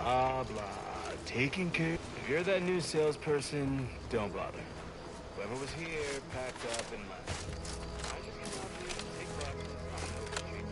Blah, blah. Taking care. If you're that new salesperson, don't bother. Whoever was here packed up and left. I just get out here and take boxes on no street.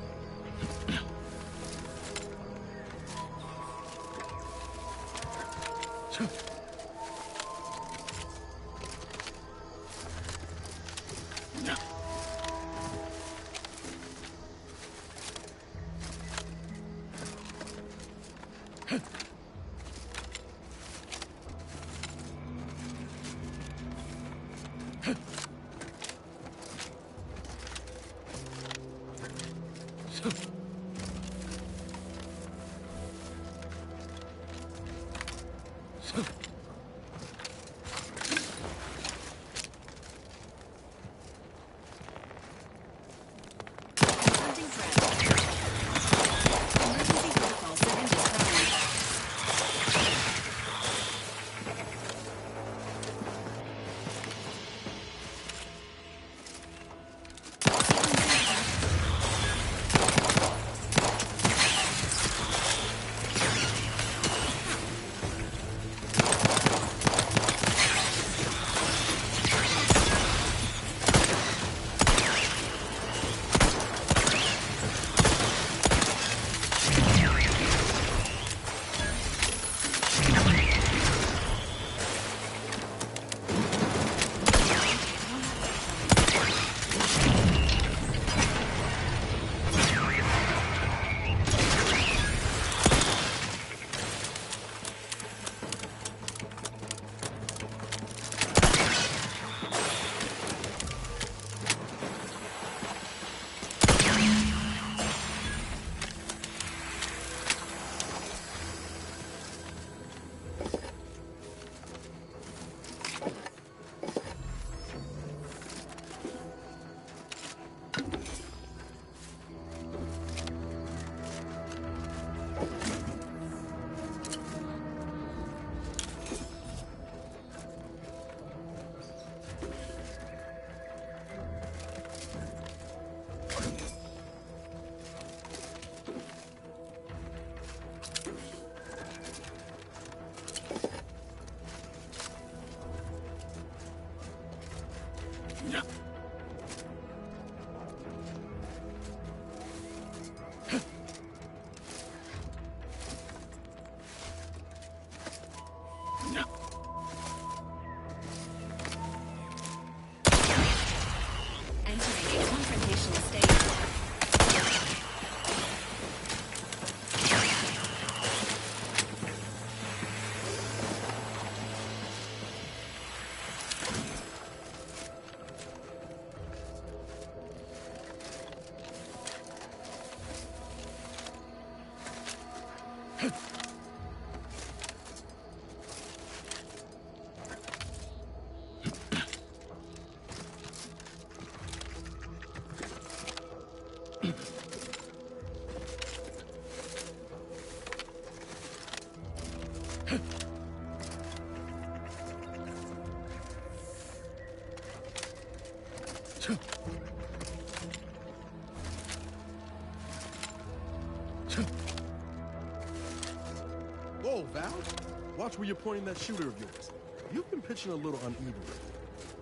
Whoa, Val. Watch where you're pointing that shooter of yours. You've been pitching a little unevenly.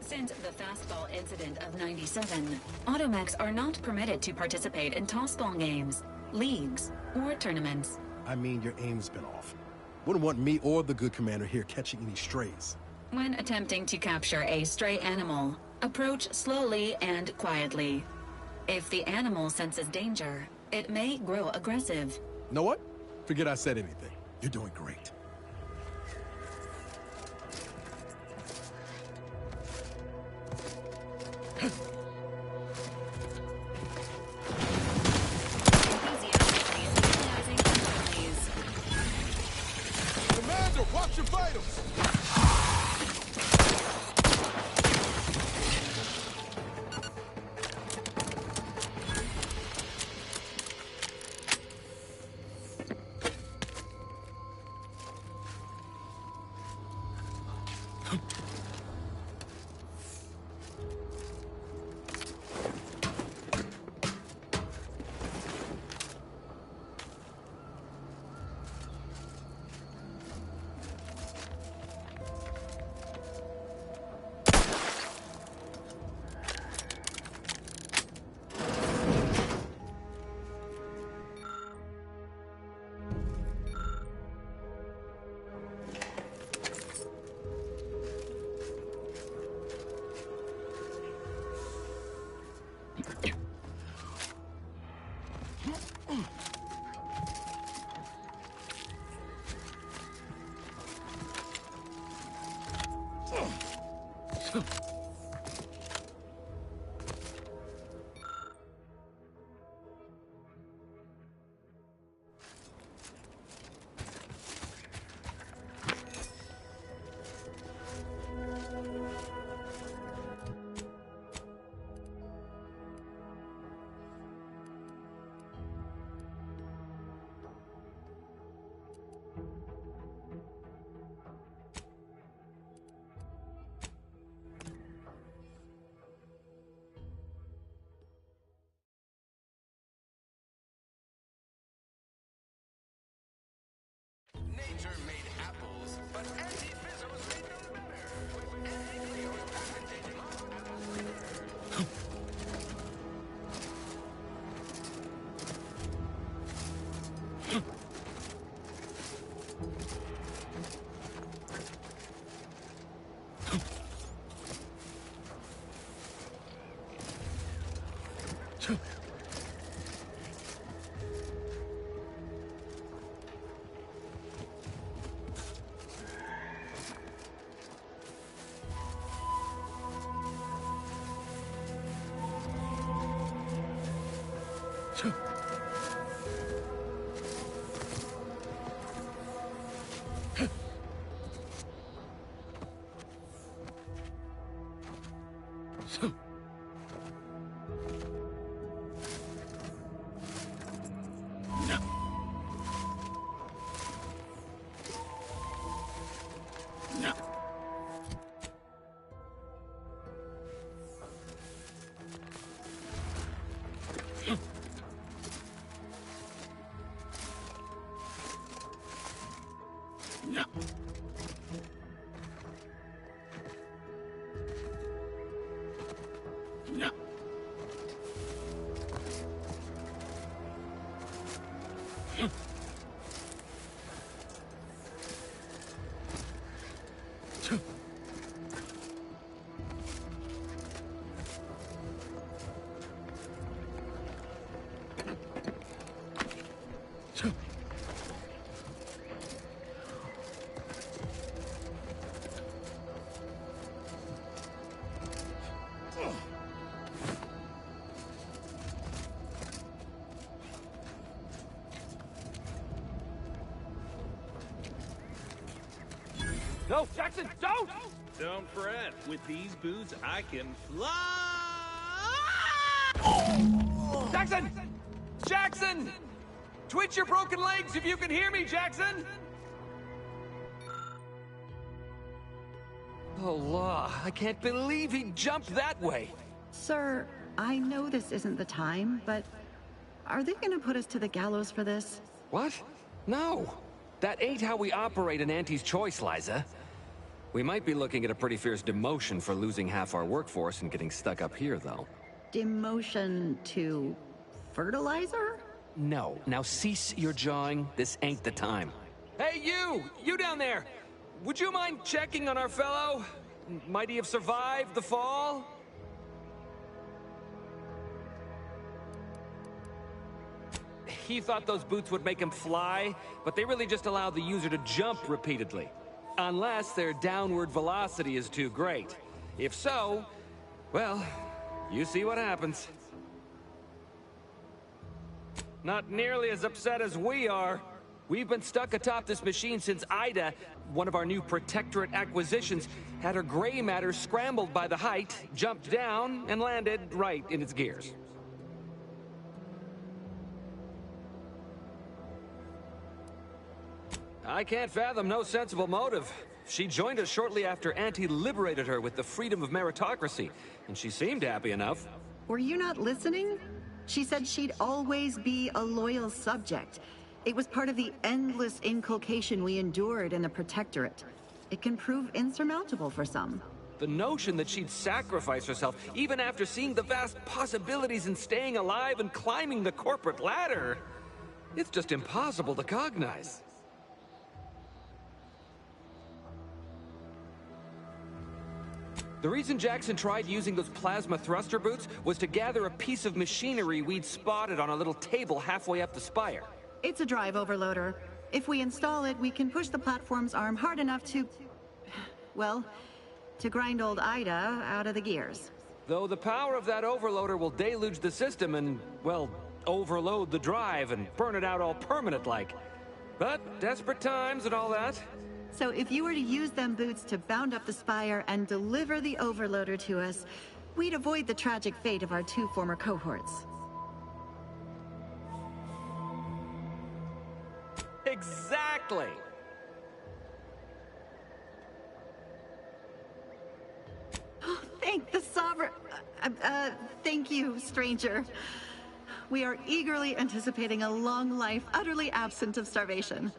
Since the fastball incident of '97, Automechs are not permitted to participate in tossball games, leagues, or tournaments. I mean, your aim's been off. Wouldn't want me or the good commander here catching any strays. When attempting to capture a stray animal, approach slowly and quietly. If the animal senses danger, it may grow aggressive. Know what? Forget I said anything. You're doing great. Commander, watch your vitals! Nature made apples, but anti-fizzos made them better. With anti-fizzos patented apple cider. No, Jackson, don't! Don't fret. With these boots, I can fly! Jackson! Jackson! Twitch your broken legs if you can hear me, Jackson! Oh, law, I can't believe he jumped that way. Sir, I know this isn't the time, but are they gonna put us to the gallows for this? What? No. That ain't how we operate in Auntie's Choice, Liza. We might be looking at a pretty fierce demotion for losing half our workforce and getting stuck up here, though. Demotion to fertilizer? No. Now cease your jawing. This ain't the time. Hey, you! You down there! Would you mind checking on our fellow? Might he have survived the fall? He thought those boots would make him fly, but they really just allow the user to jump repeatedly. Unless their downward velocity is too great. If so, well, you see what happens. Not nearly as upset as we are. We've been stuck atop this machine since Ida, one of our new Protectorate acquisitions, had her gray matter scrambled by the height, jumped down, and landed right in its gears. I can't fathom no sensible motive. She joined us shortly after Auntie liberated her with the freedom of meritocracy, and she seemed happy enough. Were you not listening? She said she'd always be a loyal subject. It was part of the endless inculcation we endured in the Protectorate. It can prove insurmountable for some. The notion that she'd sacrifice herself, even after seeing the vast possibilities in staying alive and climbing the corporate ladder, it's just impossible to cognize. The reason Jackson tried using those plasma thruster boots was to gather a piece of machinery we'd spotted on a little table halfway up the spire. It's a drive overloader. If we install it, we can push the platform's arm hard enough to... well, to grind old Ida out of the gears. Though the power of that overloader will deluge the system and, well, overload the drive and burn it out all permanent-like. But desperate times and all that. So if you were to use them boots to bound up the spire and deliver the overloader to us, we'd avoid the tragic fate of our 2 former cohorts. Exactly! Thank the Sovereign... thank you, stranger. We are eagerly anticipating a long life utterly absent of starvation.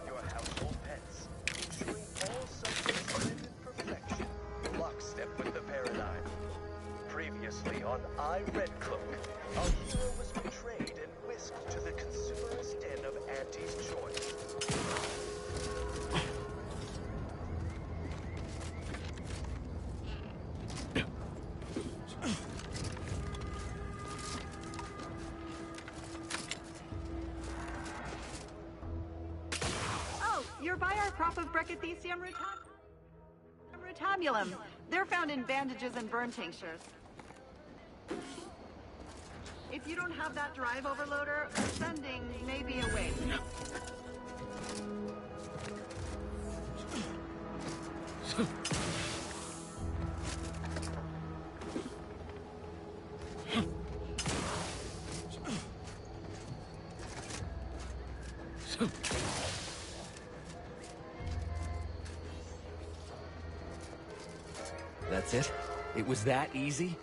Your household pets, ensuring all such splendid perfection, lockstep with the paradigm. Previously on I, Red Cloak, our hero was betrayed and whisked to the consumerist den of Auntie's choice. You're by our crop of Brachythecium rutamulum. They're found in bandages and burn tinctures. If you don't have that drive overloader, ascending may be a waste. That's it? It was that easy?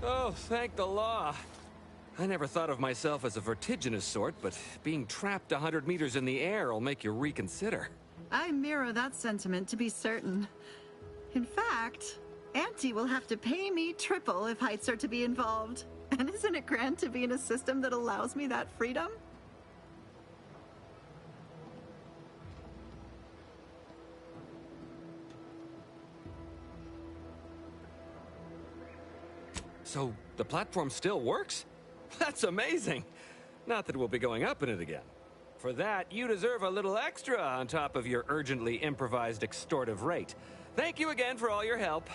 Oh, thank the law. I never thought of myself as a vertiginous sort, but being trapped 100 meters in the air will make you reconsider. I mirror that sentiment, to be certain. In fact, Auntie will have to pay me triple if heights are to be involved. And isn't it grand to be in a system that allows me that freedom? So, the platform still works? That's amazing! Not that we'll be going up in it again. For that, you deserve a little extra on top of your urgently improvised extortive rate. Thank you again for all your help.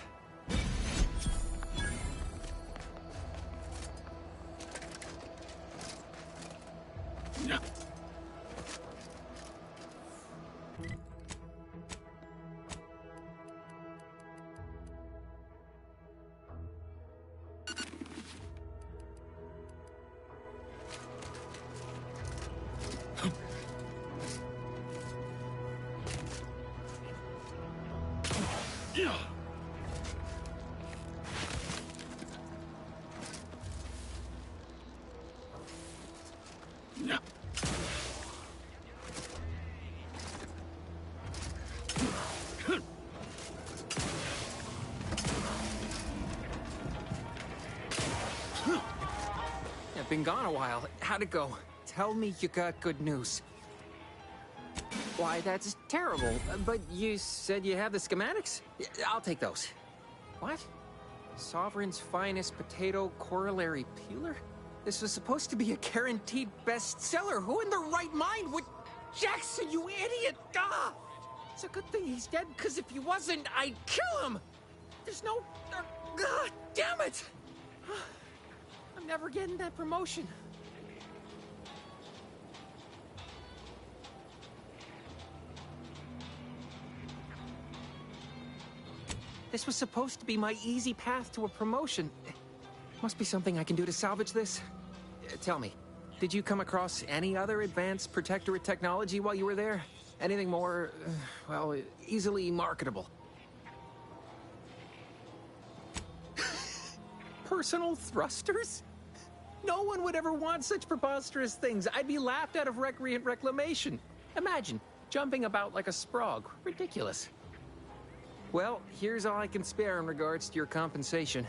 I've been gone a while. How'd it go? Tell me you got good news. Why, that's terrible. But you said you have the schematics? Yeah, I'll take those. What? Sovereign's finest potato corollary peeler? This was supposed to be a guaranteed bestseller. Who in their right mind would... Jackson, you idiot! Ah! It's a good thing he's dead, because if he wasn't, I'd kill him! There's no... damn it! I'm never getting that promotion. This was supposed to be my easy path to a promotion. Must be something I can do to salvage this. Tell me, did you come across any other advanced protectorate technology while you were there? Anything more, well, easily marketable? Personal thrusters? No one would ever want such preposterous things. I'd be laughed out of recreant reclamation. Imagine, jumping about like a sprog. Ridiculous. Well, here's all I can spare in regards to your compensation.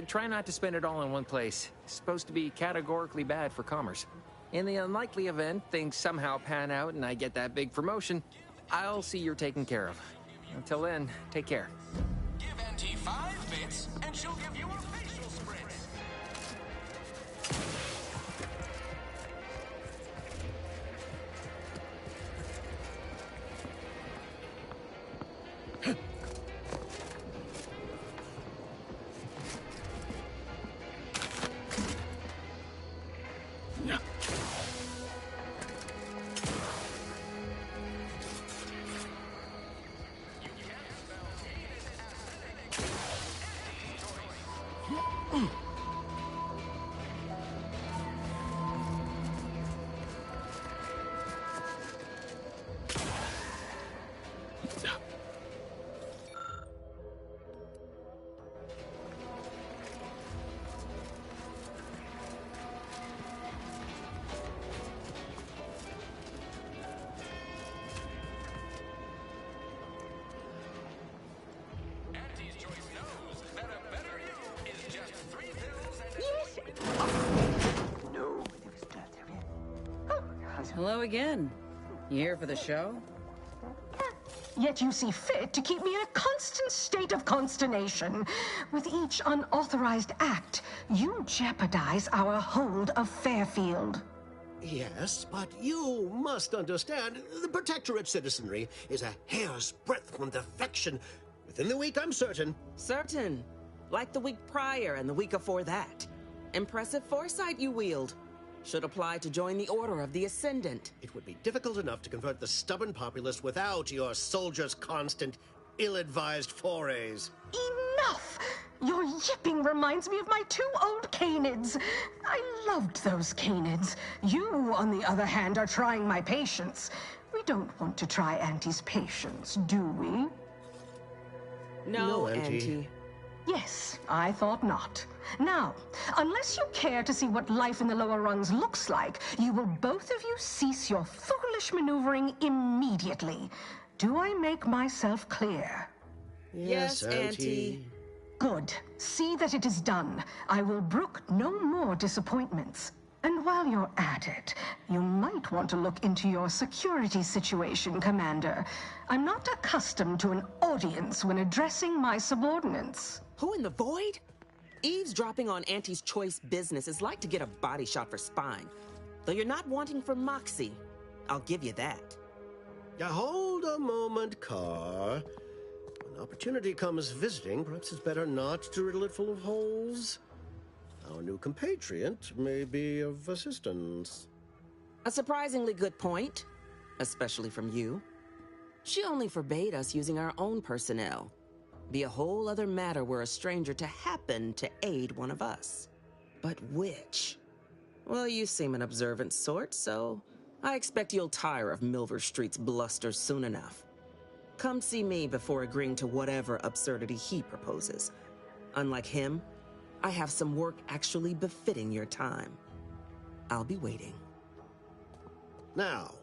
Try not to spend it all in one place. It's supposed to be categorically bad for commerce. In the unlikely event things somehow pan out and I get that big promotion, I'll see you're taken care of. Until then, take care. Give NT 5 bits, and she'll give you a facial spritz. Hello again. You here for the show? Yet you see fit to keep me in a constant state of consternation. With each unauthorized act, you jeopardize our hold of Fairfield. Yes, but you must understand, the Protectorate citizenry is a hair's breadth from defection. Within the week, I'm certain. Certain. Like the week prior and the week before that. Impressive foresight you wield. Should apply to join the Order of the Ascendant. It would be difficult enough to convert the stubborn populace without your soldiers' constant, ill-advised forays. Enough! Your yipping reminds me of my 2 old canids. I loved those canids. You, on the other hand, are trying my patience. We don't want to try Auntie's patience, do we? No, Auntie. Yes, I thought not. Now, unless you care to see what life in the lower rungs looks like, you will both of you cease your foolish maneuvering immediately. Do I make myself clear? Yes, Auntie. Good. See that it is done. I will brook no more disappointments. And while you're at it, you might want to look into your security situation, Commander. I'm not accustomed to an audience when addressing my subordinates. Who in the void? Eavesdropping on Auntie's choice business is like to get a body shot for spine. Though you're not wanting for moxie. I'll give you that. Hold a moment, Car. When When opportunity comes visiting, perhaps it's better not to riddle it full of holes. Our new compatriot may be of assistance. A surprisingly good point, especially from you. She only forbade us using our own personnel. Be a whole other matter were a stranger to happen to aid one of us. But which? Well, you seem an observant sort, so I expect you'll tire of Milver Street's bluster soon enough. Come see me before agreeing to whatever absurdity he proposes. Unlike him, I have some work actually befitting your time. I'll be waiting. Now,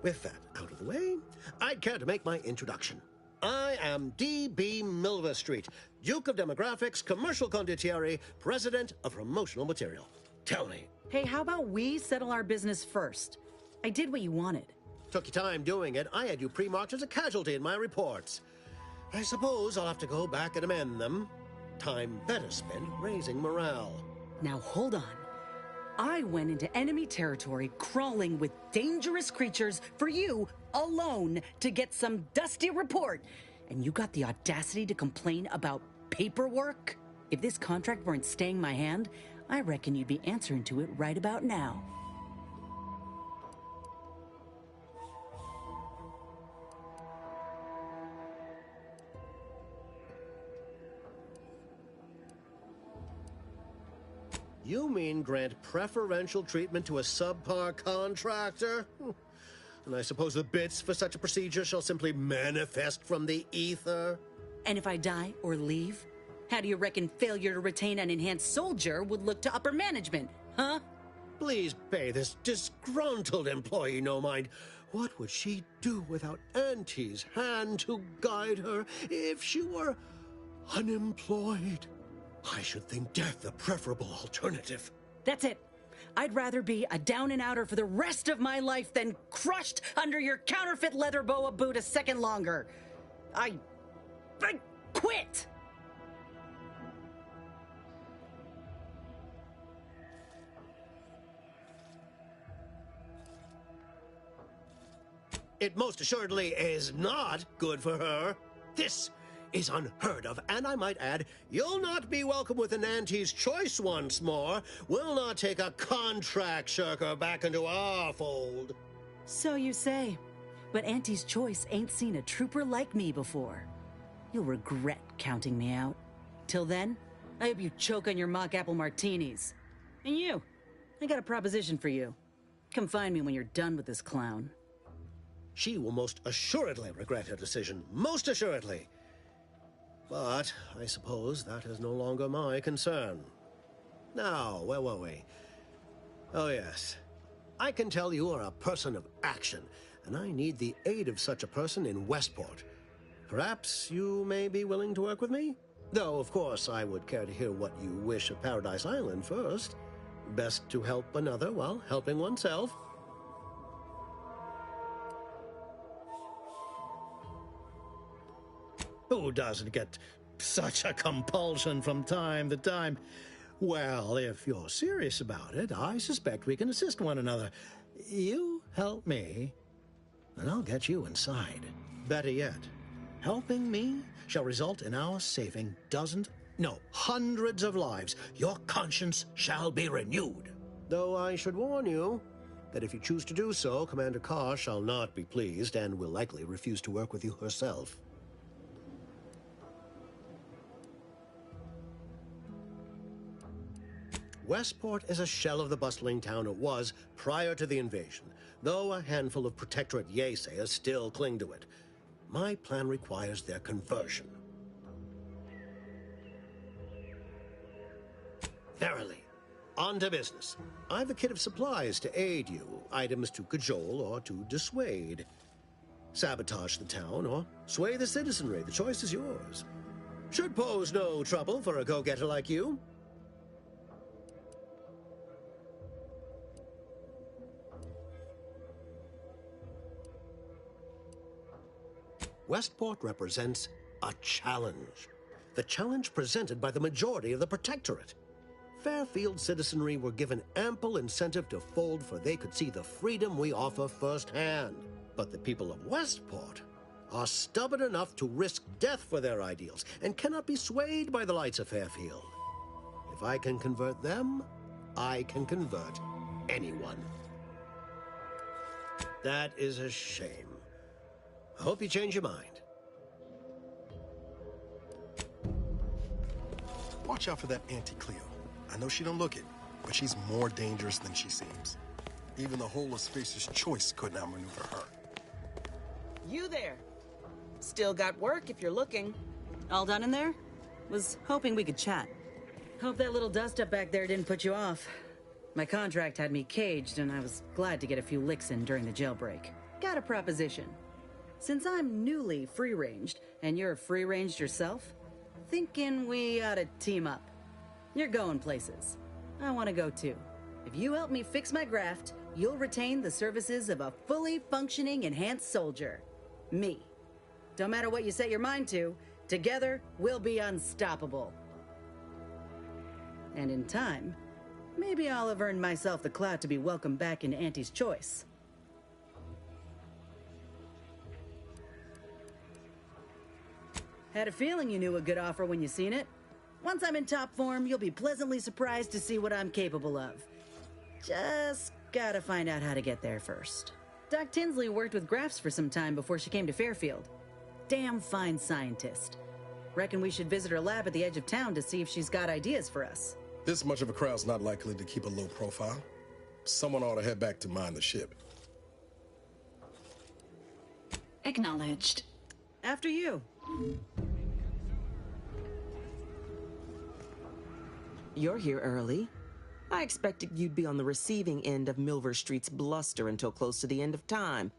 with that out of the way, I'd care to make my introduction. I am D.B. Milver Street, Duke of Demographics, Commercial Condottieri, President of Promotional Material. Tell me. Hey, how about we settle our business first? I did what you wanted. Took you time doing it. I had you pre-marked as a casualty in my reports. I suppose I'll have to go back and amend them. Time better spent raising morale. Now hold on. I went into enemy territory crawling with dangerous creatures for you alone to get some dusty report. And you got the audacity to complain about paperwork? If this contract weren't staying my hand, I reckon you'd be answering to it right about now. You mean grant preferential treatment to a subpar contractor? And I suppose the bits for such a procedure shall simply manifest from the ether? And if I die or leave, how do you reckon failure to retain an enhanced soldier would look to upper management, huh? Please pay this disgruntled employee no mind. What would she do without Auntie's hand to guide her if she were unemployed? I should think death a preferable alternative. That's it. I'd rather be a down-and-outer for the rest of my life than crushed under your counterfeit leather boa boot a second longer. I quit! It most assuredly is not good for her. This is unheard of, and I might add, you'll not be welcome with an Auntie's choice once more. We'll not take a contract shirker back into our fold. So you say, but Auntie's choice ain't seen a trooper like me before. You'll regret counting me out. Till then, I hope you choke on your mock apple martinis. And you, I got a proposition for you. Come find me when you're done with this clown. She will most assuredly regret her decision, most assuredly. But I suppose that is no longer my concern. Now, where were we? Oh, yes. I can tell you are a person of action, and I need the aid of such a person in Westport. Perhaps you may be willing to work with me? Though, of course, I would care to hear what you wish of Paradise Island first. Best to help another while helping oneself. Who doesn't get such a compulsion from time to time? Well, if you're serious about it, I suspect we can assist one another. You help me, and I'll get you inside. Better yet, helping me shall result in our saving hundreds of lives. Your conscience shall be renewed. Though I should warn you that if you choose to do so, Commander Carr shall not be pleased and will likely refuse to work with you herself. Westport is a shell of the bustling town it was prior to the invasion, though a handful of Protectorate Yaysayers still cling to it. My plan requires their conversion. Verily. On to business. I've a kit of supplies to aid you, items to cajole or to dissuade. Sabotage the town or sway the citizenry. The choice is yours. Should pose no trouble for a go-getter like you. Westport represents a challenge. The challenge presented by the majority of the Protectorate. Fairfield citizenry were given ample incentive to fold, for they could see the freedom we offer firsthand. But the people of Westport are stubborn enough to risk death for their ideals and cannot be swayed by the lights of Fairfield. If I can convert them, I can convert anyone. That is a shame. I hope you change your mind. Watch out for that Auntie Cleo. I know she don't look it, but she's more dangerous than she seems. Even the whole of Spacer's Choice couldn't outmaneuver her. You there. Still got work if you're looking. All done in there? Was hoping we could chat. Hope that little dust up back there didn't put you off. My contract had me caged, and I was glad to get a few licks in during the jailbreak. Got a proposition. Since I'm newly free-ranged, and you're free-ranged yourself, thinking we ought to team up. You're going places. I want to go too. If you help me fix my graft, you'll retain the services of a fully functioning enhanced soldier. Me. Don't matter what you set your mind to, together we'll be unstoppable. And in time, maybe I'll have earned myself the clout to be welcomed back into Auntie's Choice. Had a feeling you knew a good offer when you seen it. Once I'm in top form, you'll be pleasantly surprised to see what I'm capable of. Just gotta find out how to get there first. Doc Tinsley worked with Grafts for some time before she came to Fairfield. Damn fine scientist. Reckon we should visit her lab at the edge of town to see if she's got ideas for us. This much of a crowd's not likely to keep a low profile. Someone ought to head back to mind the ship. Acknowledged. After you. You're here early. I expected you'd be on the receiving end of Milver Street's bluster until close to the end of time.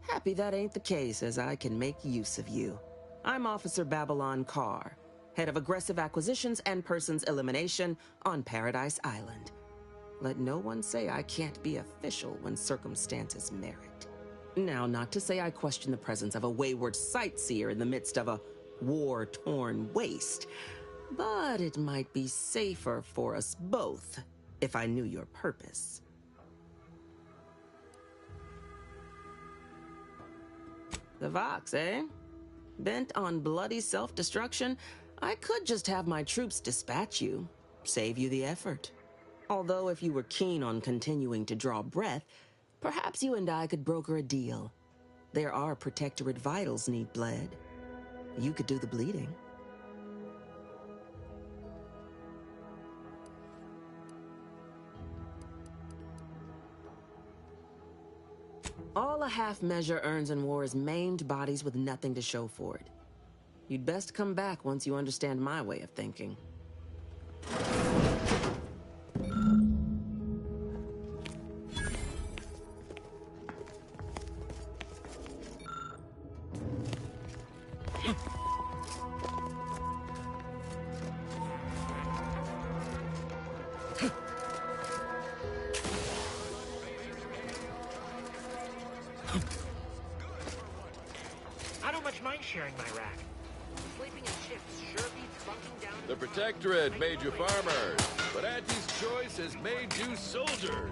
Happy that ain't the case, as I can make use of you. I'm Officer Babylon Carr, head of aggressive acquisitions and persons elimination on Paradise Island. Let no one say I can't be official when circumstances merit. Now, not to say I question the presence of a wayward sightseer in the midst of a war-torn waste, but it might be safer for us both if I knew your purpose. The Vox, eh? Bent on bloody self-destruction, I could just have my troops dispatch you, save you the effort. Although if you were keen on continuing to draw breath, perhaps you and I could broker a deal. There are Protectorate vitals need bled. You could do the bleeding. All a half measure earns in war is maimed bodies with nothing to show for it. You'd best come back once you understand my way of thinking. I don't much mind sharing my rack. Sleeping in shifts sure beats bunking down. The Protectorate made you farmers, but Auntie's Choice has made you soldiers.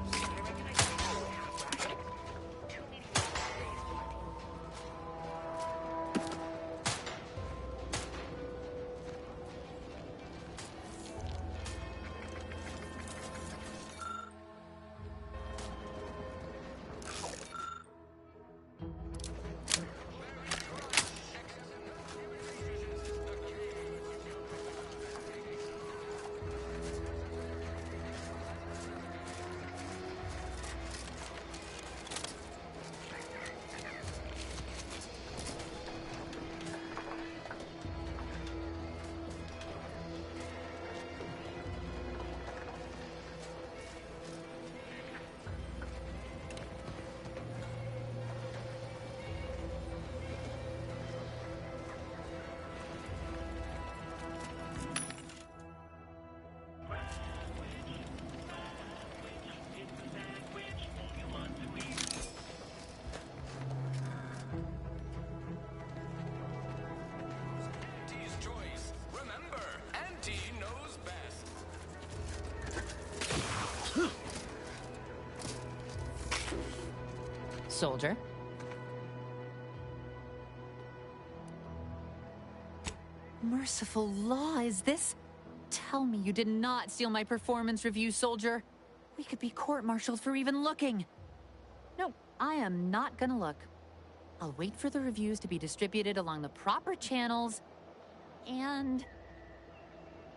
Soldier. Merciful law, is this? Tell me you did not steal my performance review, soldier. We could be court-martialed for even looking. No, I am not gonna look. I'll wait for the reviews to be distributed along the proper channels, and...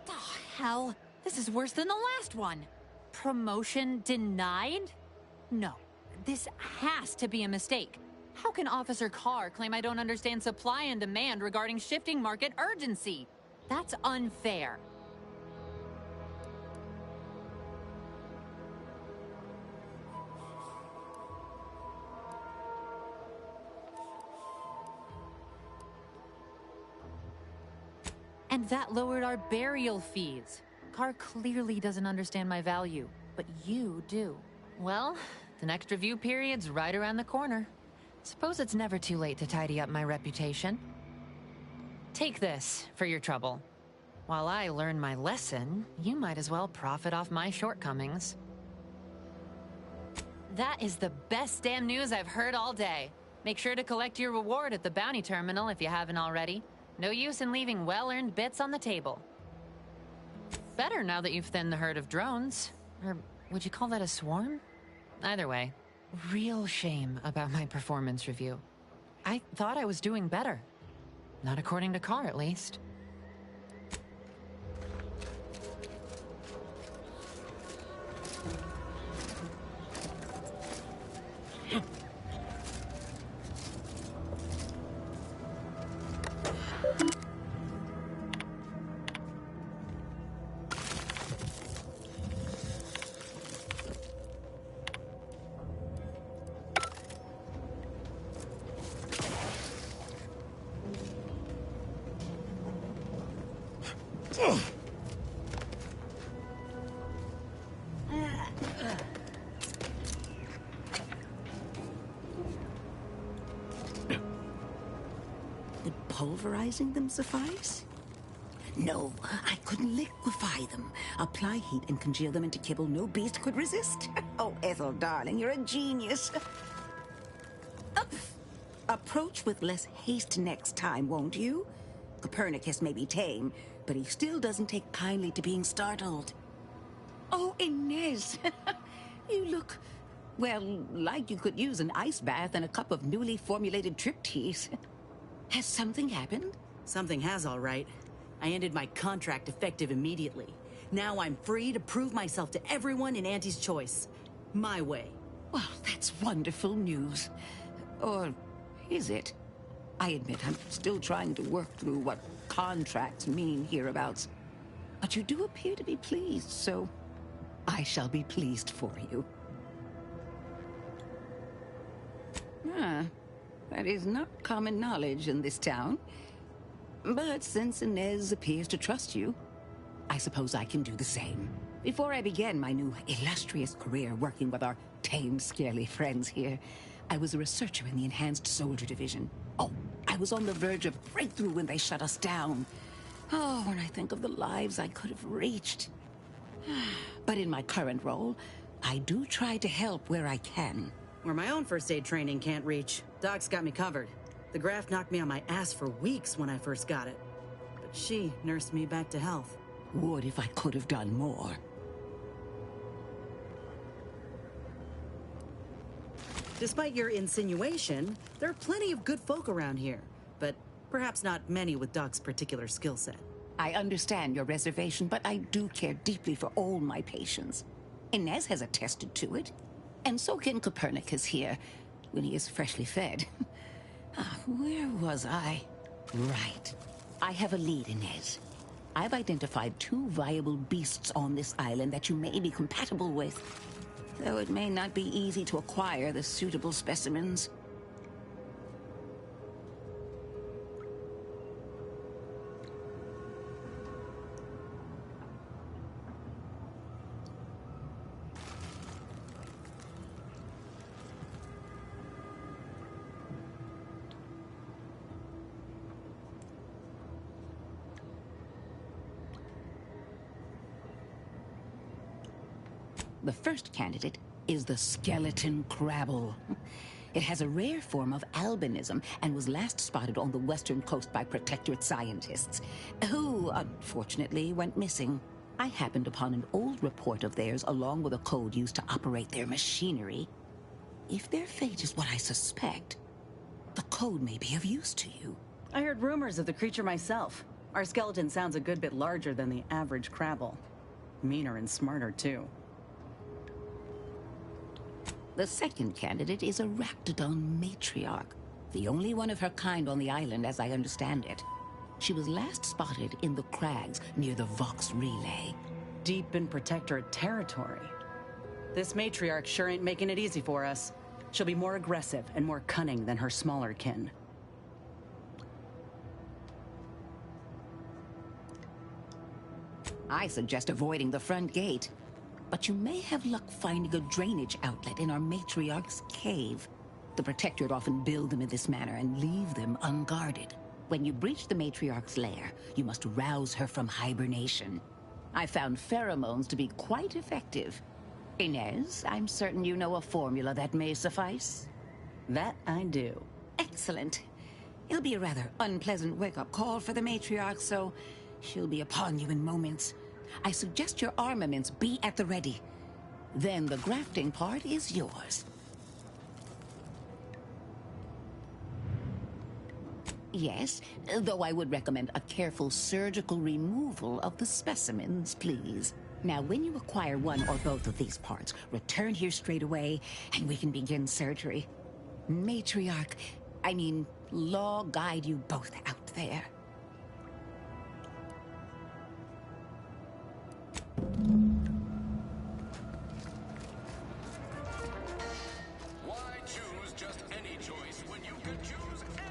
Oh, hell. This is worse than the last one. Promotion denied? No, this has to be a mistake. How can Officer Carr claim I don't understand supply and demand regarding shifting market urgency? That's unfair. And that lowered our burial fees. Carr clearly doesn't understand my value, but you do. Well, the next review period's right around the corner. Suppose it's never too late to tidy up my reputation. Take this for your trouble. While I learn my lesson, you might as well profit off my shortcomings. That is the best damn news I've heard all day. Make sure to collect your reward at the bounty terminal if you haven't already. No use in leaving well-earned bits on the table. Better now that you've thinned the herd of drones. Or would you call that a swarm? Either way, real shame about my performance review. I thought I was doing better. Not according to Carr, at least. Would pulverizing them suffice? No, I could liquefy them. Apply heat and congeal them into kibble no beast could resist. Oh, Ethel, darling, you're a genius. Approach with less haste next time, won't you? Copernicus may be tame, but he still doesn't take kindly to being startled. Oh, Inez, you look, well, like you could use an ice bath and a cup of newly formulated trip teas. Has something happened? Something has, all right. I ended my contract effective immediately. Now I'm free to prove myself to everyone in Auntie's Choice. My way. Well, that's wonderful news. Or is it? I admit I'm still trying to work through what contracts mean hereabouts. But you do appear to be pleased, so I shall be pleased for you. That is not common knowledge in this town. But since Inez appears to trust you, I suppose I can do the same. Before I began my new illustrious career working with our tame, scarily friends here, I was a researcher in the Enhanced Soldier Division. Oh, I was on the verge of breakthrough when they shut us down. Oh, when I think of the lives I could have reached. But in my current role, I do try to help where I can. Where my own first aid training can't reach, Doc's got me covered. The graft knocked me on my ass for weeks when I first got it. But she nursed me back to health. Would if I could have done more. Despite your insinuation, there are plenty of good folk around here, but perhaps not many with Doc's particular skill set. I understand your reservation, but I do care deeply for all my patients. Inez has attested to it, and so can Copernicus here, when he is freshly fed. Where was I? Right. I have a lead, Inez. I've identified 2 viable beasts on this island that you may be compatible with. Though it may not be easy to acquire the suitable specimens. The first candidate is the skeleton crabble. It has a rare form of albinism and was last spotted on the western coast by Protectorate scientists, who, unfortunately, went missing. I happened upon an old report of theirs along with a code used to operate their machinery. If their fate is what I suspect, the code may be of use to you. I heard rumors of the creature myself. Our skeleton sounds a good bit larger than the average Crabble. Meaner and smarter, too. The second candidate is a Raptidon matriarch, the only one of her kind on the island as I understand it. She was last spotted in the crags near the Vox Relay. Deep in Protectorate territory. This matriarch sure ain't making it easy for us. She'll be more aggressive and more cunning than her smaller kin. I suggest avoiding the front gate. But you may have luck finding a drainage outlet in our matriarch's cave. The Protectorate often build them in this manner and leave them unguarded. When you breach the matriarch's lair, you must rouse her from hibernation. I found pheromones to be quite effective. Inez, I'm certain you know a formula that may suffice. That I do. Excellent. It'll be a rather unpleasant wake-up call for the matriarch, so she'll be upon you in moments. I suggest your armaments be at the ready. Then the grafting part is yours. Yes, though I would recommend a careful surgical removal of the specimens, please. Now, when you acquire one or both of these parts, return here straight away, and we can begin surgery. Law guide you both out there. Why choose just any choice when you can choose any?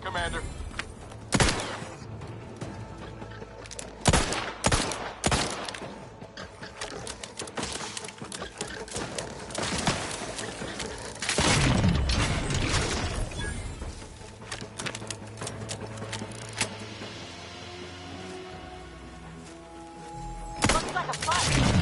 Commander. Looks like a fight.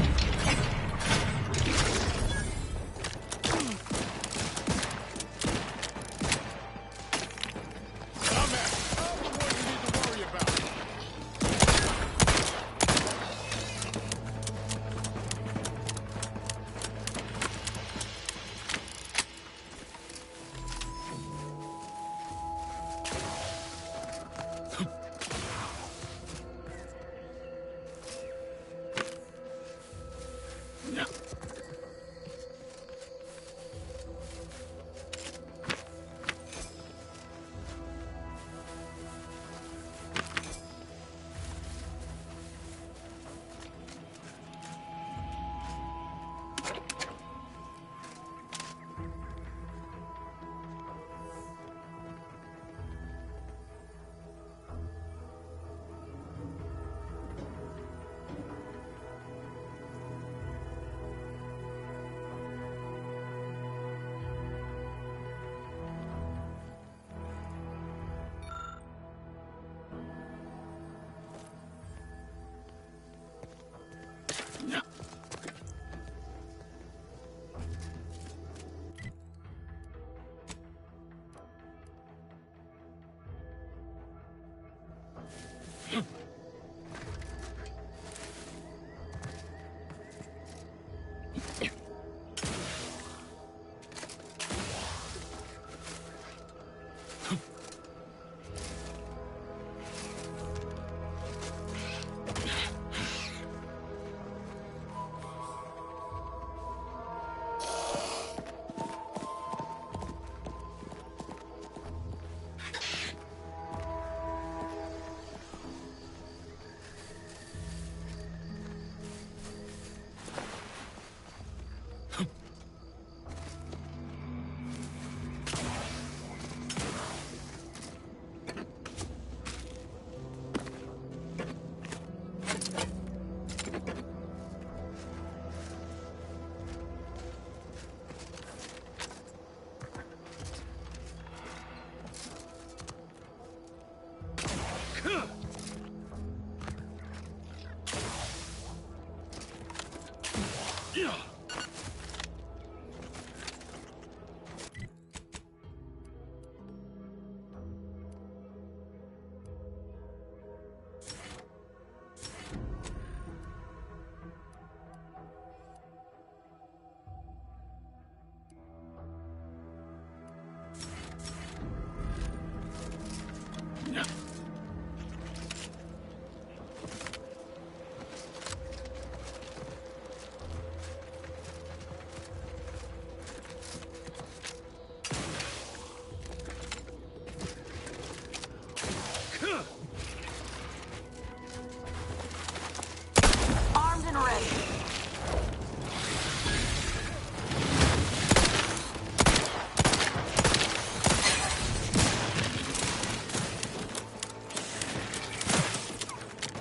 Armed and ready.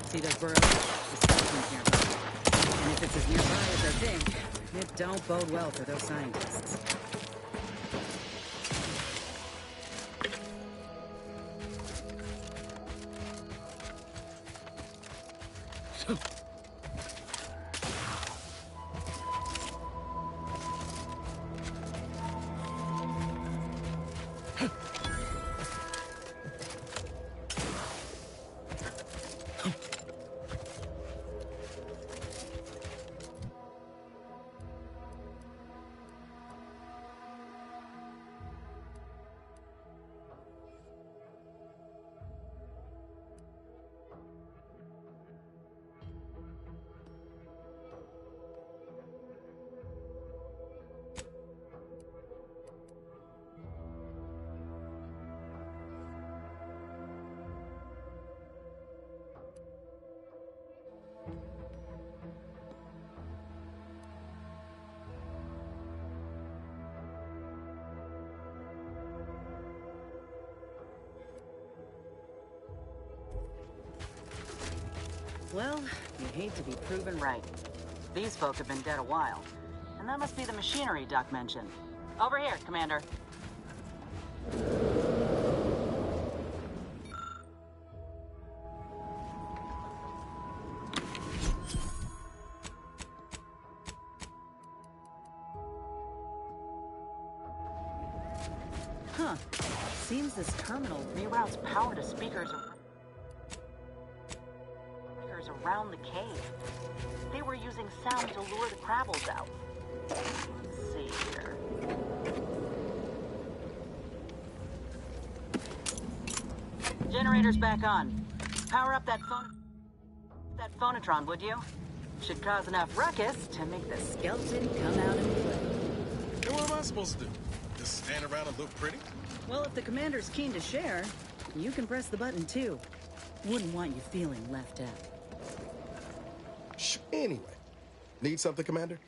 See those burrows? The skeletons nearby. And if it's as nearby as I think, it don't bode well for those scientists. Well, you hate to be proven right. These folk have been dead a while. And that must be the machinery Duck mentioned. Over here, Commander. Huh. Seems this terminal reroutes power to speakers around the cave. They were using sound to lure the Crabbles out. Let's see here. Generator's back on. Power up that phonotron, would you? Should cause enough ruckus to make the skeleton come out and play. And what am I supposed to do? Just stand around and look pretty? Well, if the commander's keen to share, you can press the button too. Wouldn't want you feeling left out. Anyway, need something, Commander?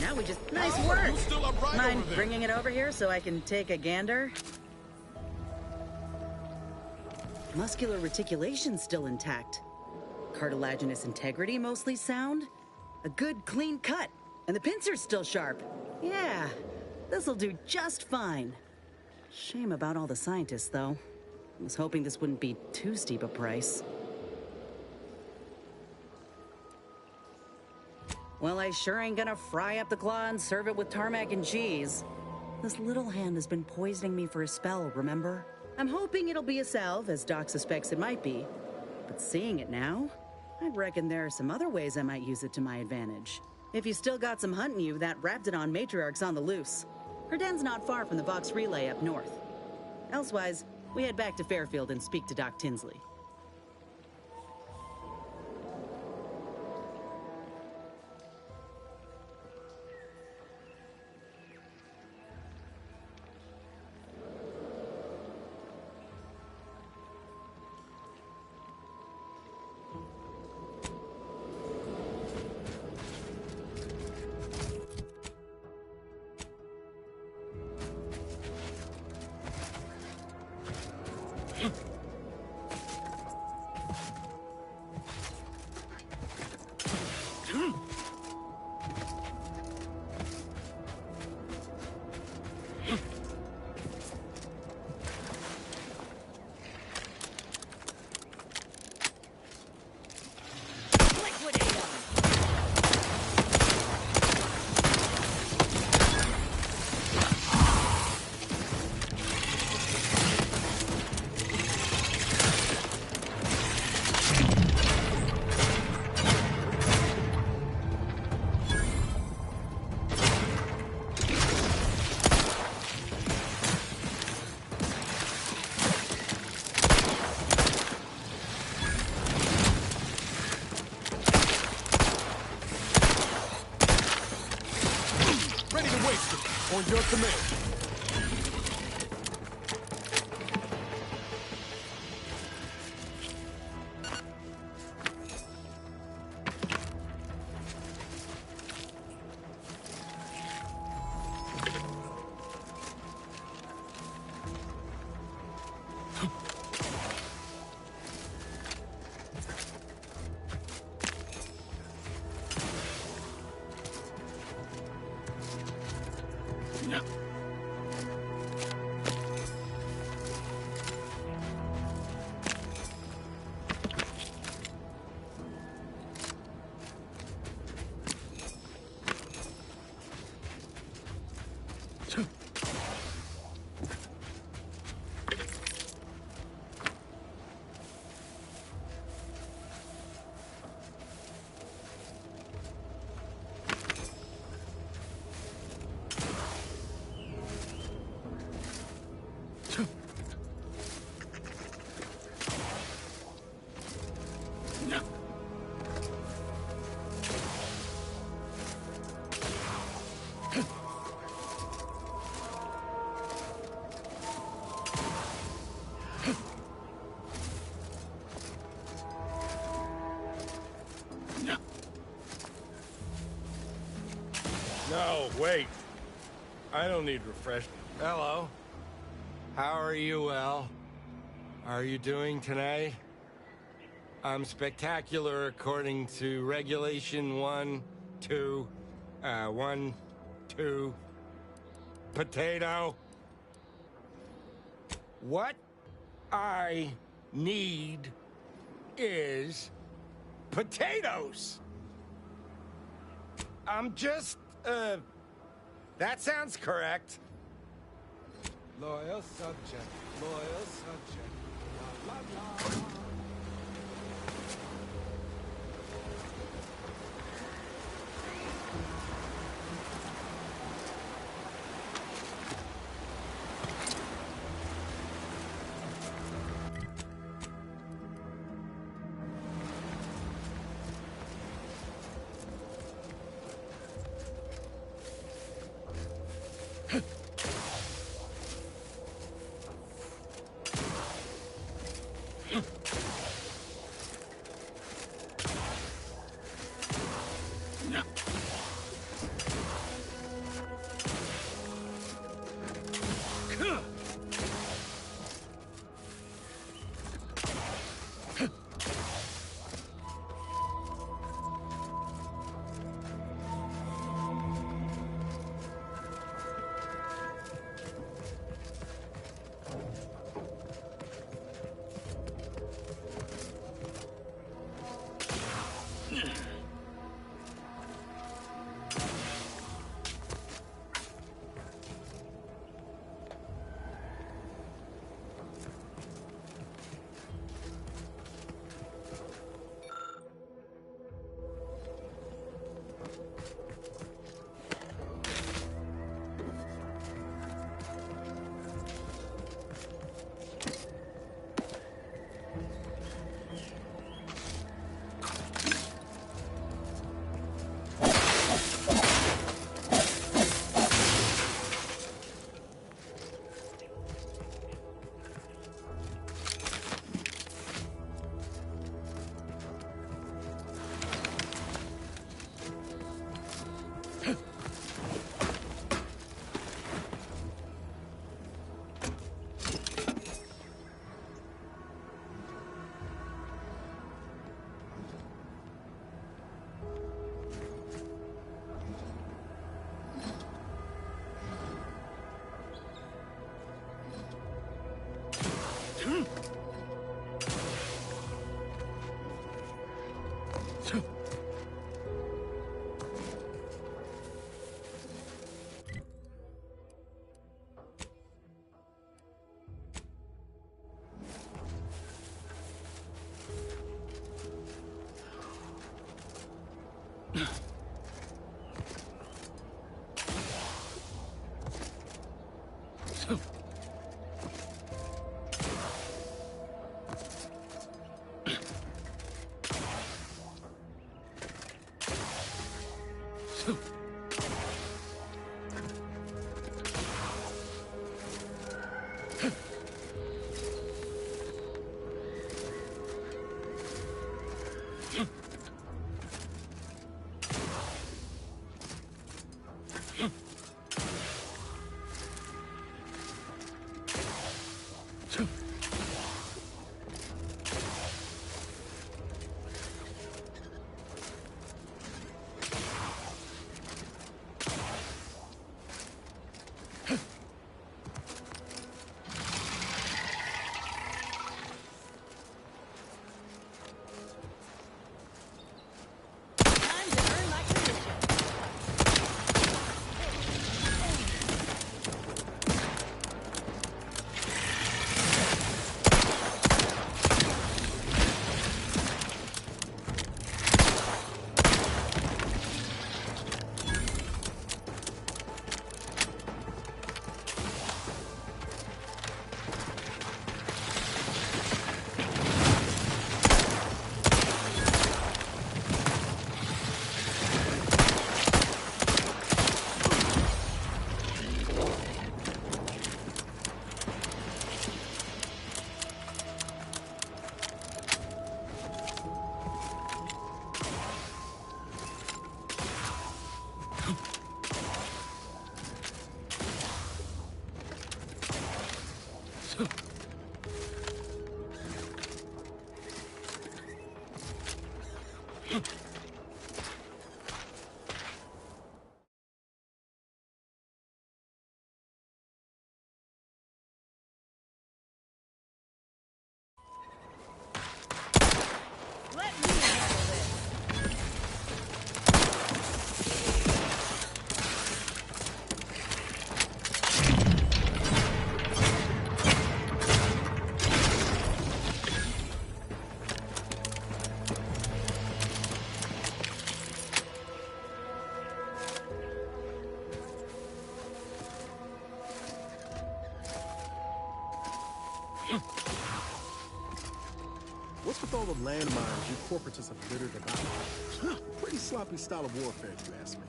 Now we just... Nice work! Mind bringing it over here so I can take a gander? Muscular reticulation's still intact. Cartilaginous integrity mostly sound. A good clean cut. And the pincer's still sharp. Yeah, this'll do just fine. Shame about all the scientists, though. I was hoping this wouldn't be too steep a price. Well, I sure ain't gonna fry up the claw and serve it with tarmac and cheese. This little hand has been poisoning me for a spell, remember? I'm hoping it'll be a salve, as Doc suspects it might be. But seeing it now, I'd reckon there are some other ways I might use it to my advantage. If you still got some hunting you, that Raptidon matriarch's on the loose. Her den's not far from the Vox Relay up north. Elsewise, we head back to Fairfield and speak to Doc Tinsley. your command. No, wait. I don't need refreshment. Hello. How are you, El? Are you doing today? I'm spectacular according to regulation 1, 2, 1, 2. Potato. What I need is potatoes. I'm just, that sounds correct. Loyal subject, loyal subject. La, la, la. What's with all the landmines you corporatists have littered about? Pretty sloppy style of warfare, if you ask me.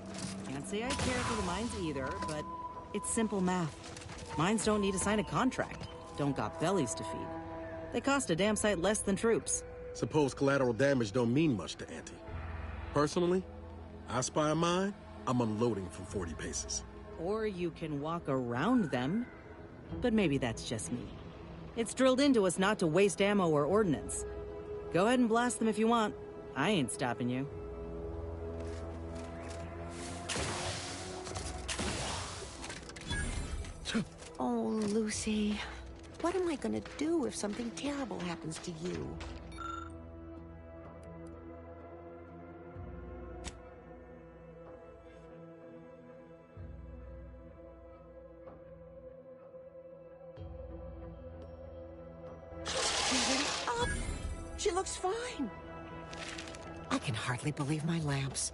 Can't say I care for the mines either, but it's simple math. Mines don't need to sign a contract. Don't got bellies to feed. They cost a damn sight less than troops. Suppose collateral damage don't mean much to Auntie. Personally, I spy a mine, I'm unloading from 40 paces. Or you can walk around them. But maybe that's just me. It's drilled into us not to waste ammo or ordnance. Go ahead and blast them if you want. I ain't stopping you. Oh, Lucy. What am I gonna do if something terrible happens to you? Up. She looks fine. I can hardly believe my lamps.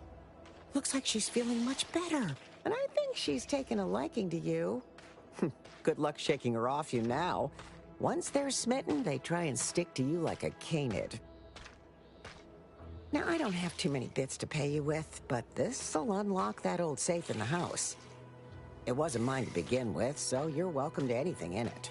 Looks like she's feeling much better. And I think she's taken a liking to you. Good luck shaking her off you now. Once they're smitten, they try and stick to you like a canid. Now, I don't have too many bits to pay you with, but this'll unlock that old safe in the house. It wasn't mine to begin with, so you're welcome to anything in it.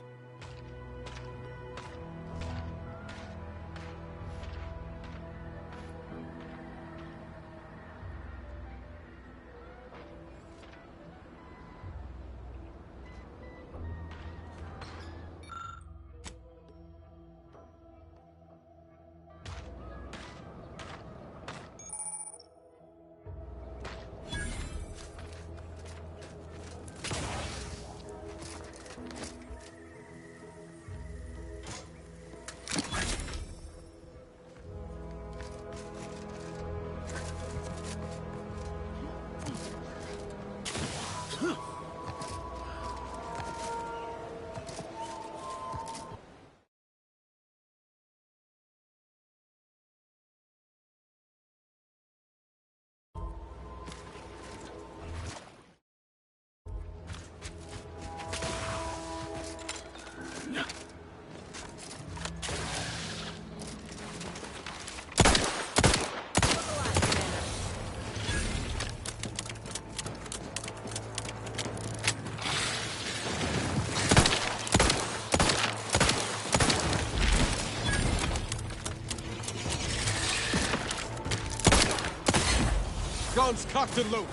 Guns cocked and loaded.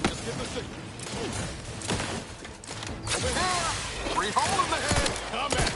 Just give the signal. Over here! Free hole in the head! Come in!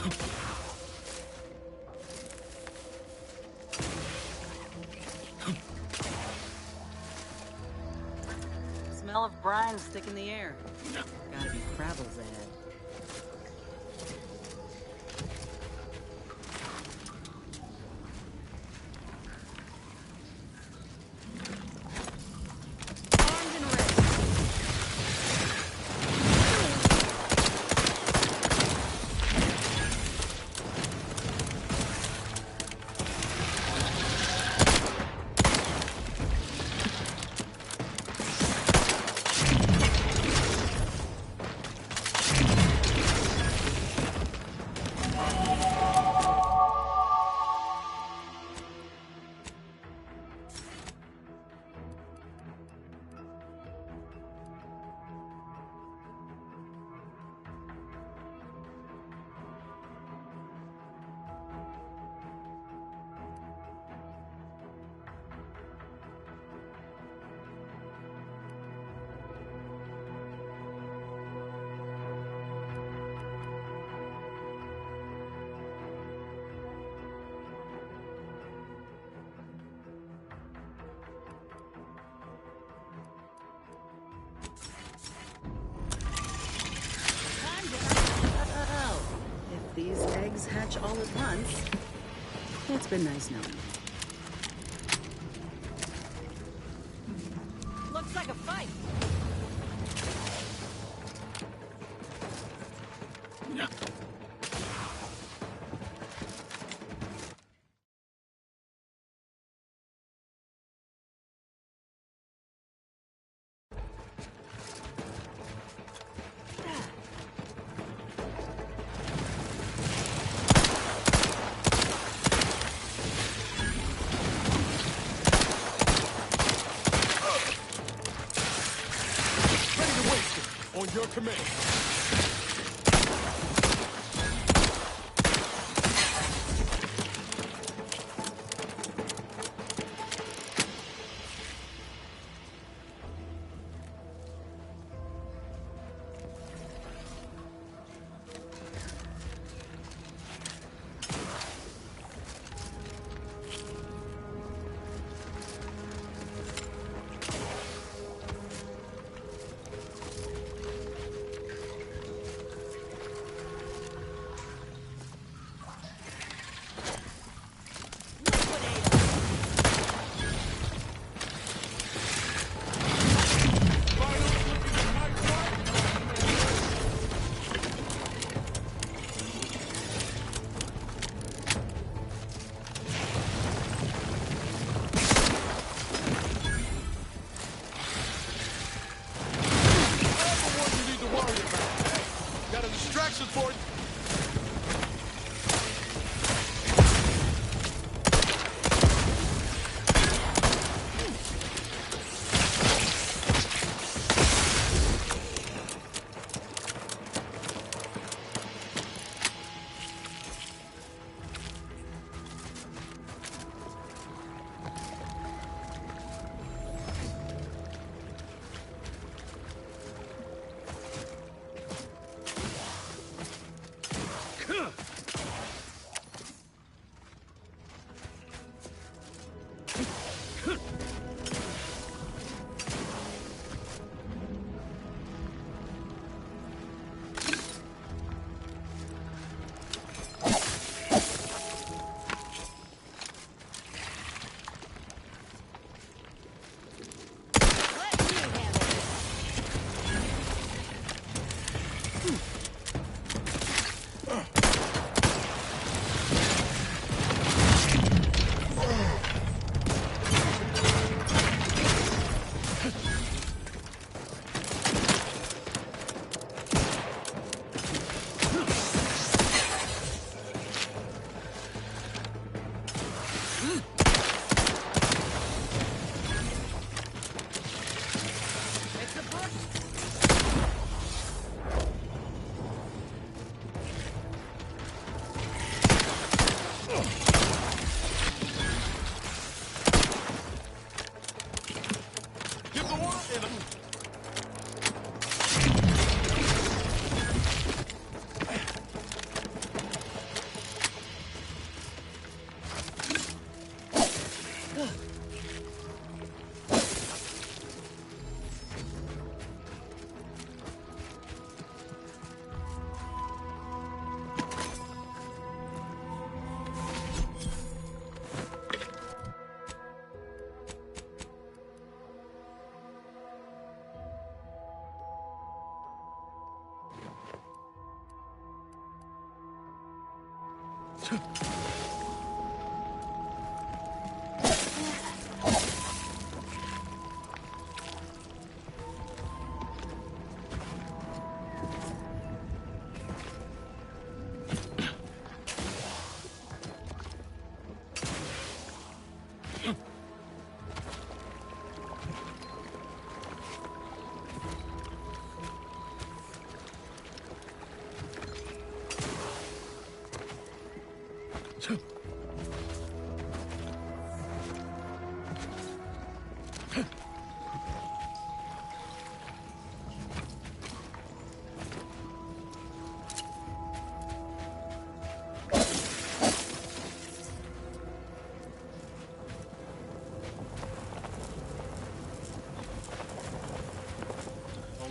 Smell of brine stick in the air. Gotta be Crabble's ad. If these eggs hatch all at once, it's been nice knowing you. Looks like a fight. On your command. For you. Don't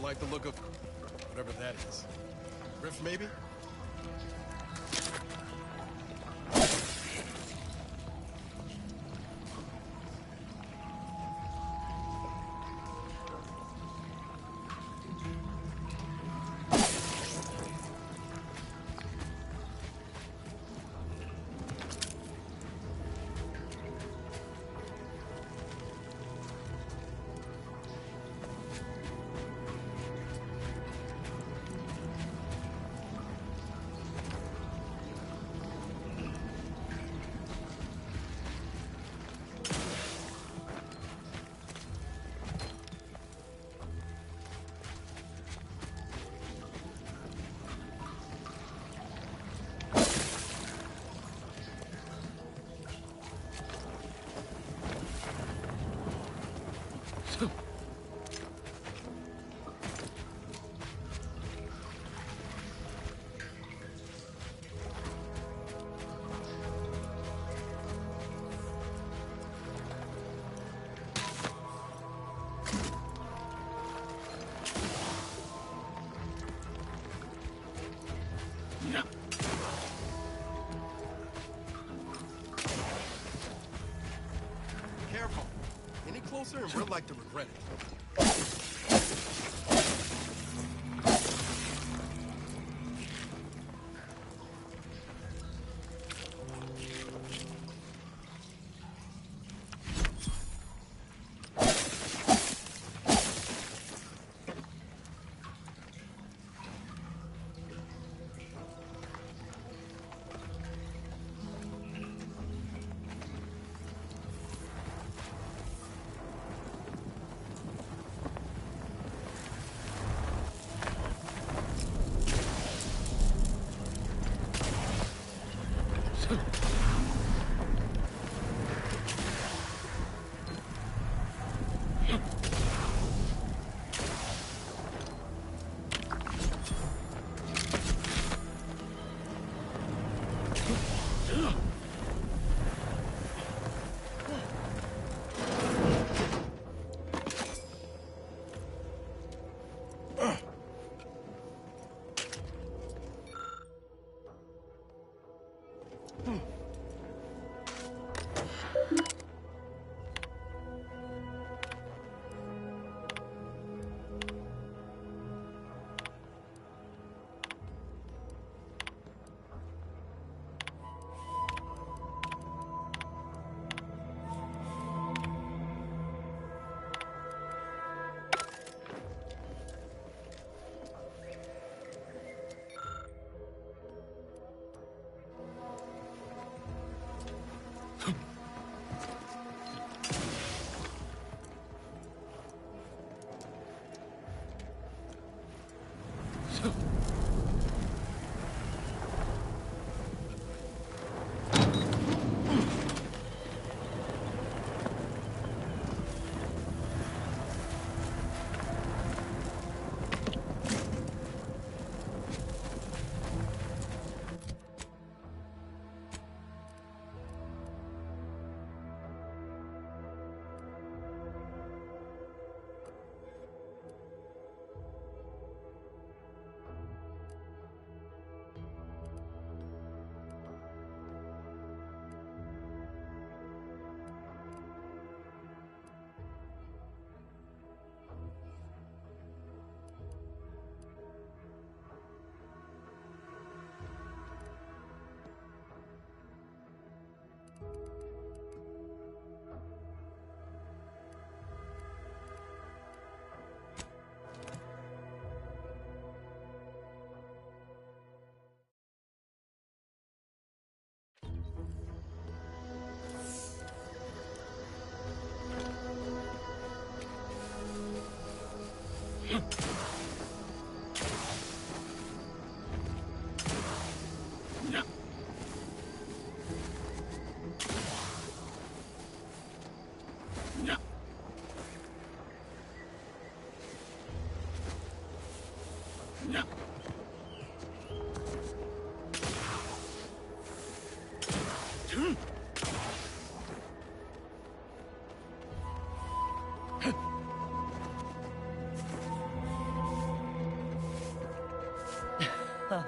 like the look of whatever that is. Rift, maybe? Careful. Any closer and we're like to regret it.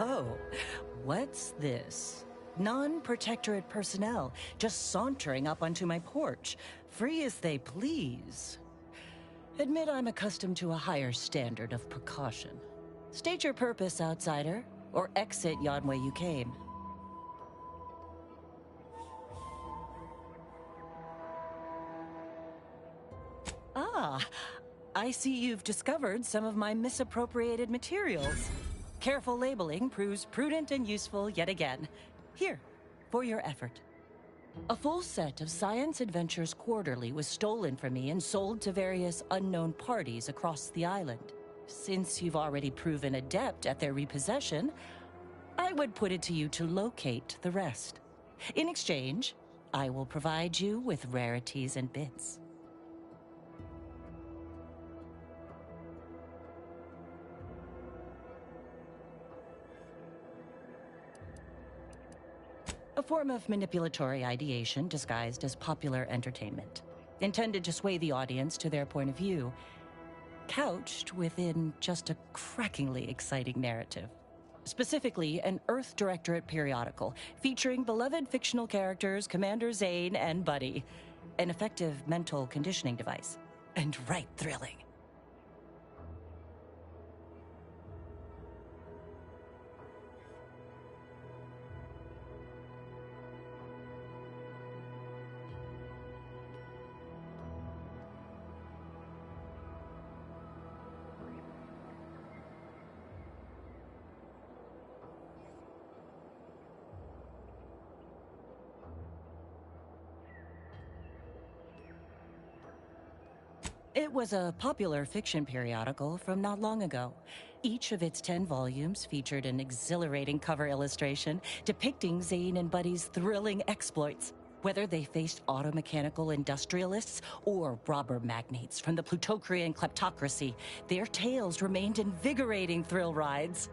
Oh, what's this? Non-protectorate personnel just sauntering up onto my porch, free as they please. Admit I'm accustomed to a higher standard of precaution. State your purpose, outsider, or exit yon way you came. Ah, I see you've discovered some of my misappropriated materials. Careful labeling proves prudent and useful yet again. Here, for your effort. A full set of Science Adventures Quarterly was stolen from me and sold to various unknown parties across the island. Since you've already proven adept at their repossession, I would put it to you to locate the rest. In exchange, I will provide you with rarities and bits. A form of manipulatory ideation disguised as popular entertainment, intended to sway the audience to their point of view, couched within just a crackingly exciting narrative. Specifically, an Earth Directorate periodical featuring beloved fictional characters Commander Zane and Buddy. An effective mental conditioning device. And right thrilling. It was a popular fiction periodical from not long ago. Each of its 10 volumes featured an exhilarating cover illustration depicting Zane and Buddy's thrilling exploits. Whether they faced automechanical industrialists or robber magnates from the Plutocrian kleptocracy, their tales remained invigorating thrill rides.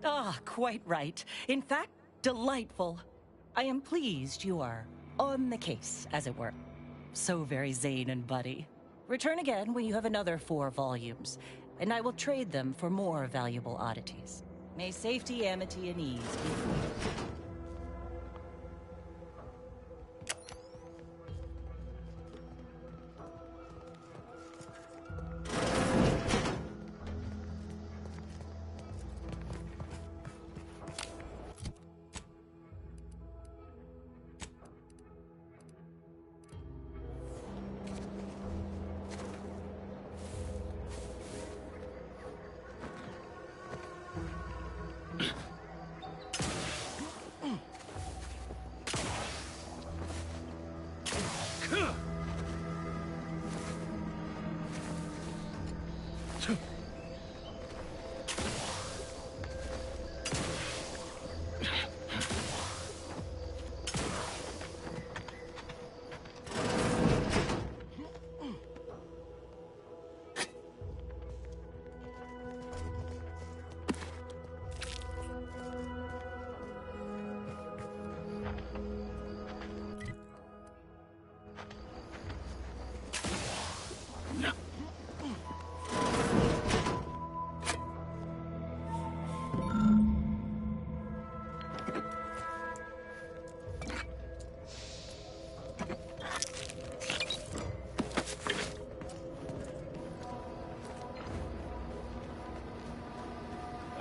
Ah, quite right. In fact, delightful. I am pleased you are on the case, as it were. So very Zane and Buddy. Return again when you have another 4 volumes, and I will trade them for more valuable oddities. May safety, amity, and ease be with you.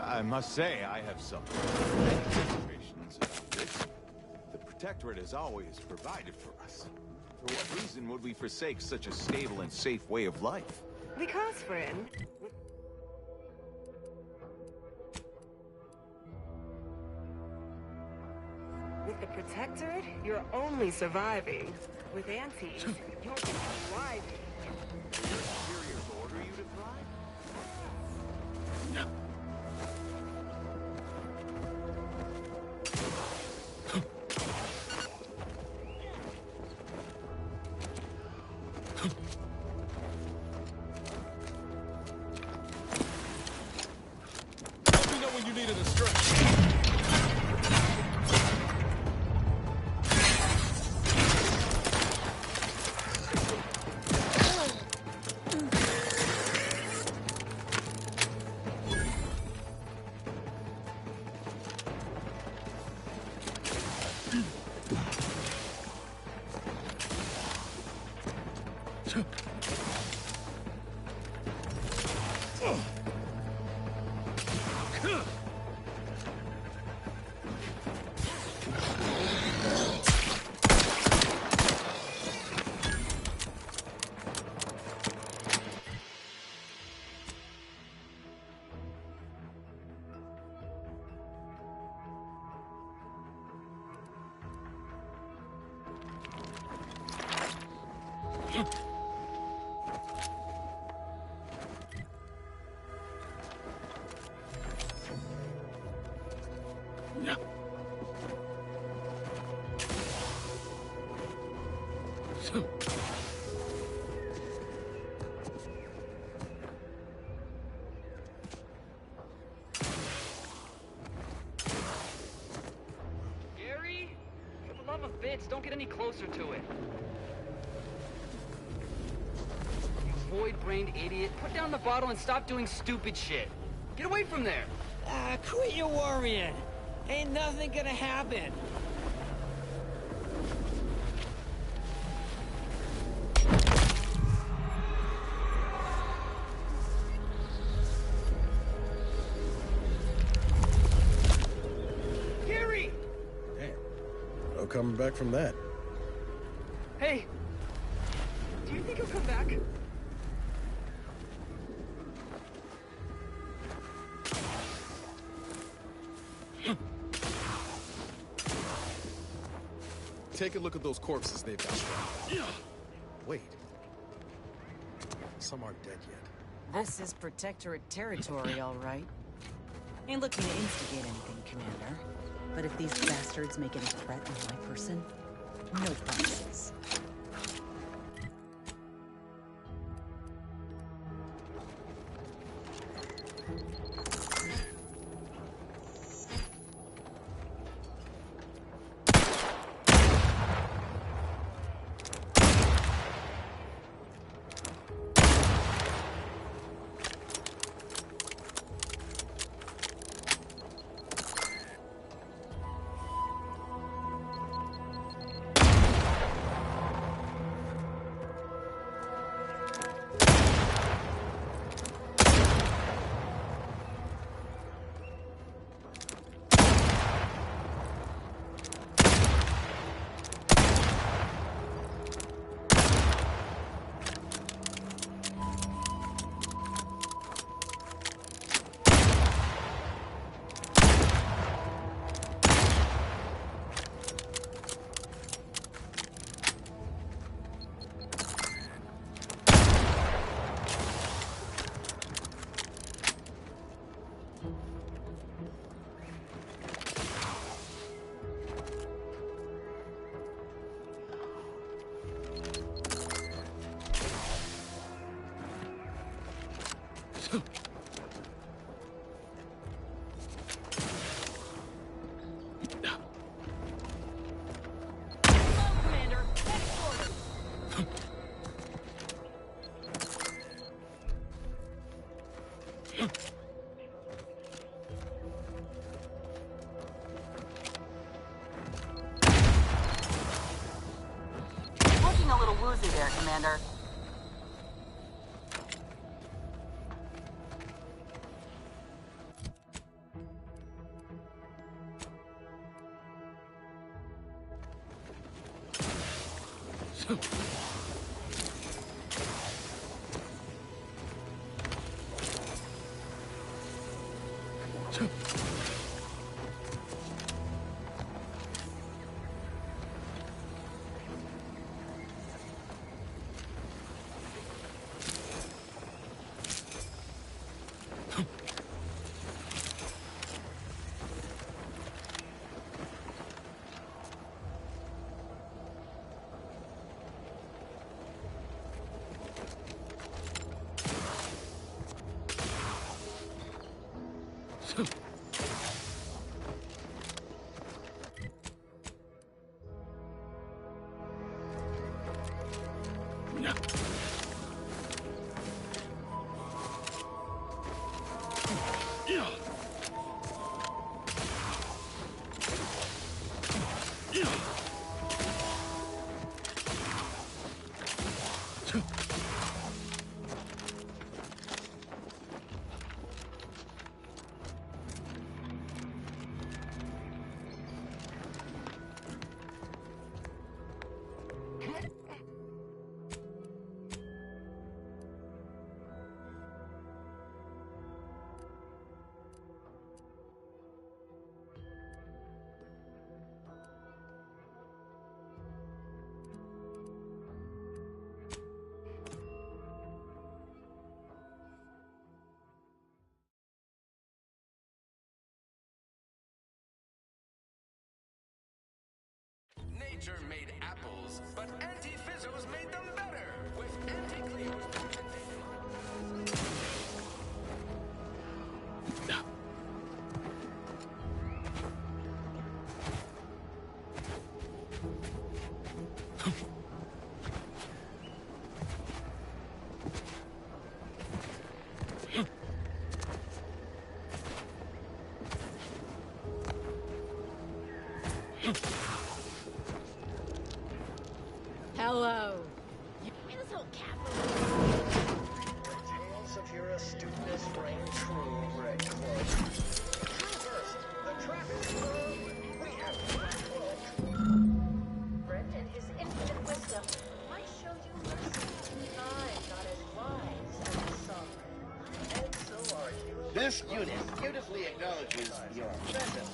I must say, I have some reservations about this. The Protectorate has always provided for us. For what reason would we forsake such a stable and safe way of life? Because, friend... With the Protectorate, you're only surviving. With Antes, you're thriving. Your superiors order you to thrive? No. Let me know when you Gary? For the love of bits, don't get any closer to it. You void-brained idiot. Put down the bottle and stop doing stupid shit. Get away from there. Quit your worrying. Ain't nothing gonna happen. Gary! Damn. No coming back from that. Hey! Do you think he'll come back? Take a look at those corpses they've got strapped. Wait. Some aren't dead yet. This is Protectorate territory, all right. Ain't looking to instigate anything, Commander. But if these bastards make any threat on my person, no promises. Looking a little woozy there, Commander. Danger-made apples, but Anti-Fizzos made them better with Anti-Cleo's Hello. This whole capital. Tales of your astuteness reign true, Red Cloak. First, the trap is thrown. We have Red Cloak. Brent and his infinite wisdom might show you mercy. I'm not as wise as some. And so are you. This unit beautifully acknowledges your presence.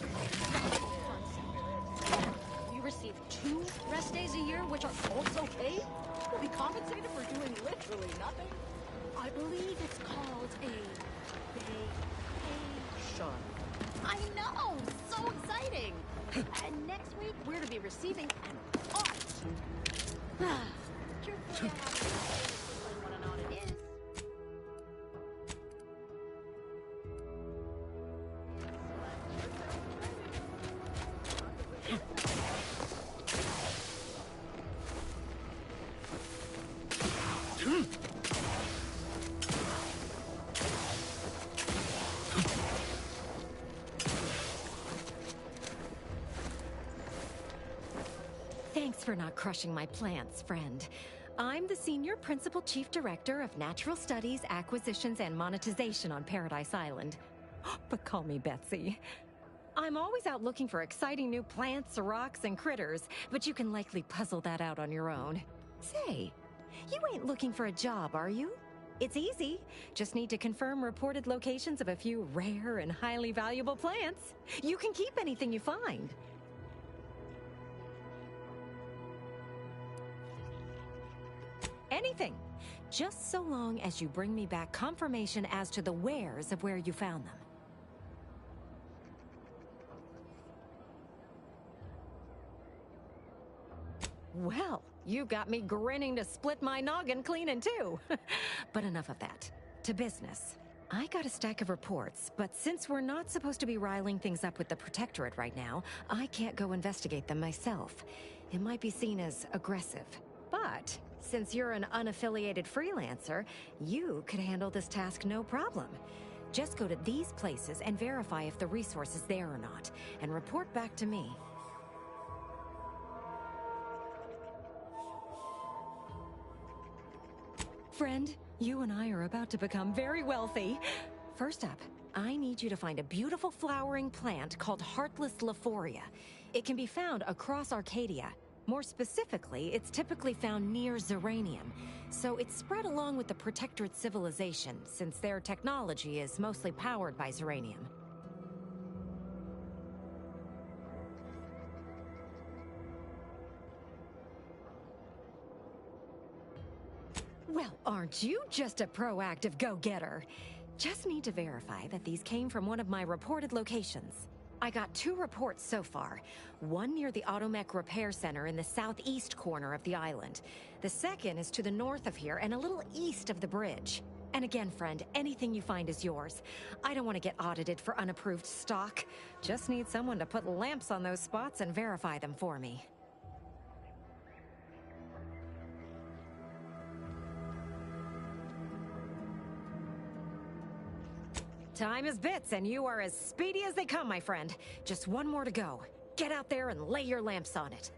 We receive 2 rest days a year, which are also paid. We'll be compensated for doing literally nothing. I believe it's called a vacation. I know! So exciting! And next week, we're to be receiving an audit. Truthfully, I haven't what an audit is. Thanks for not crushing my plants, friend. I'm the Senior Principal Chief Director of Natural Studies, Acquisitions, and Monetization on Paradise Island. But call me Betsy. I'm always out looking for exciting new plants, rocks, and critters, but you can likely puzzle that out on your own. Say, you ain't looking for a job, are you? It's easy. Just need to confirm reported locations of a few rare and highly valuable plants. You can keep anything you find. Anything. Just so long as you bring me back confirmation as to the wheres of where you found them. Well, you got me grinning to split my noggin clean in two. But enough of that. To business. I got a stack of reports, but since we're not supposed to be riling things up with the Protectorate right now, I can't go investigate them myself. It might be seen as aggressive. But since you're an unaffiliated freelancer, you could handle this task no problem. Just go to these places and verify if the resource is there or not, and report back to me. Friend, you and I are about to become very wealthy. First up, I need you to find a beautiful flowering plant called Heartless Lephoria. It can be found across Arcadia. More specifically, it's typically found near Zeranium, so it's spread along with the Protectorate civilization, since their technology is mostly powered by Zeranium. Well, aren't you just a proactive go-getter? Just need to verify that these came from one of my reported locations. I got 2 reports so far. One near the Automech Repair Center in the southeast corner of the island. The second is to the north of here and a little east of the bridge. And again, friend, anything you find is yours. I don't want to get audited for unapproved stock. Just need someone to put lamps on those spots and verify them for me. Time is bits, and you are as speedy as they come, my friend. Just one more to go. Get out there and lay your lamps on it.